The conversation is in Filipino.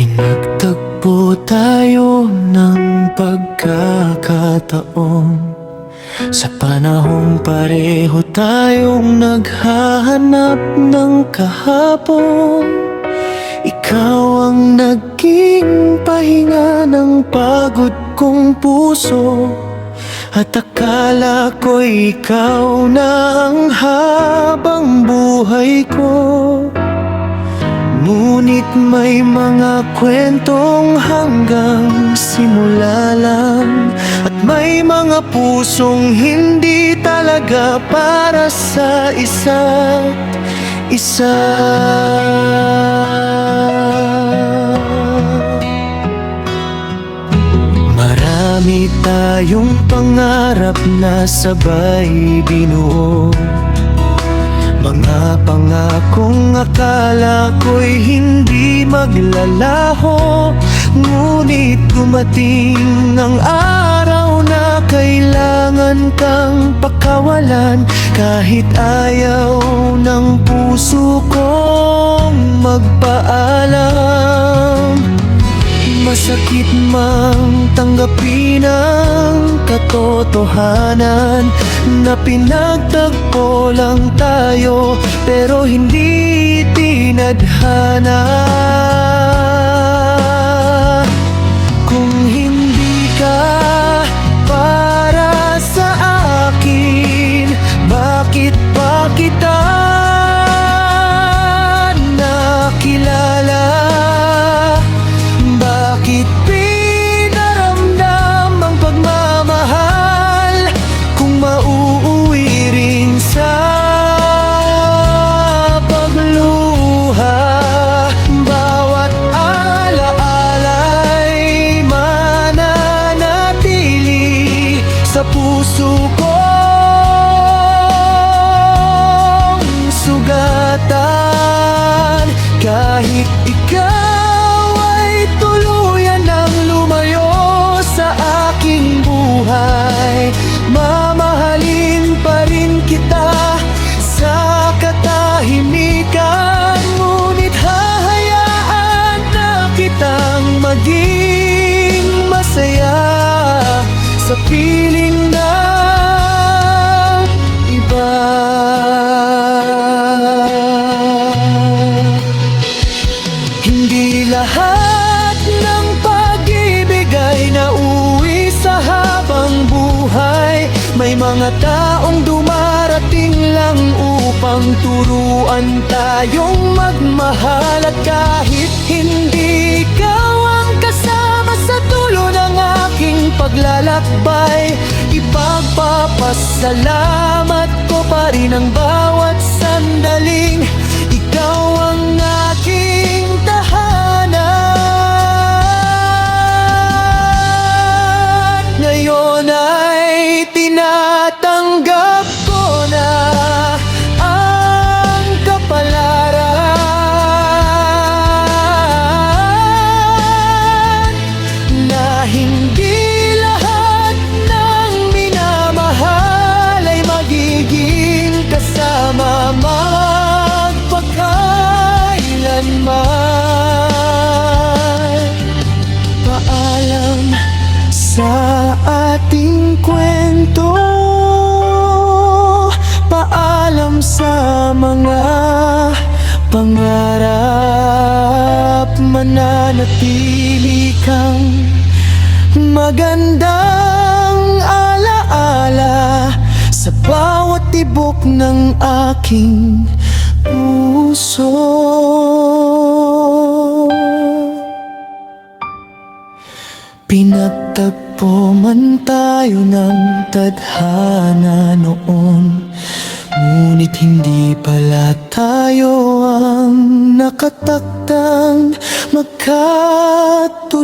Pinagtagpo tayo ng pagkakataon sa panahong pareho tayong naghahanap ng kahapon. Ikaw ang naging pahinga ng pagod kong puso, at akala ko'y ikaw na ang habang buhay ko. Ngunit may mga kwentong hanggang simula lang, at may mga pusong hindi talaga para sa isa't isa. Marami tayong pangarap na sabay binuo, mga pangakong akala ko'y hindi maglalaho. Ngunit dumating ang araw na kailangan kang pakawalan, kahit ayaw ng puso kong magpaalam. Masakit mang tanggapin ang katotohanan na pinagtagpo lang tayo, pero hindi tinadhana. Kung hindi ka para sa akin, bakit pa kita nakilala? Bakit pinaramdam ang pagmamahal kung mauuwi rin sa pagluha? Bawat alaala'y mananatili sa puso kong sugatan. Kahit ikaw ay tuluyan ng lumayo sa aking buhay, mamahalin pa rin kita sa katahimikan. Ngunit hahayaan na kitang maging masaya sa piling ng iba. Hindi lahat ng pag-ibig ay nauwi sa habang buhay. May mga taong dumarating lang upang turuan tayong magmahal. At kahit hindi ikaw ang kasama sa dulo ng aking paglalakbay, ipagpapasalamat ko pa rin ang bawat sandaling ikaw ang aking tahanan. Ngayon ay tinatanggap ko na ang kapalaran, na hindi lahat ng minamahal ay magiging kasama magpakailanman. Paalam sa ating kwento, paalam sa mga pangarap. Mananatili kang magandang alaala sa bawat tibok ng aking puso. Pinagtagpo man tayo ng tadhana noon, ngunit hindi pala tayo ang nakataktang magkatuluyan.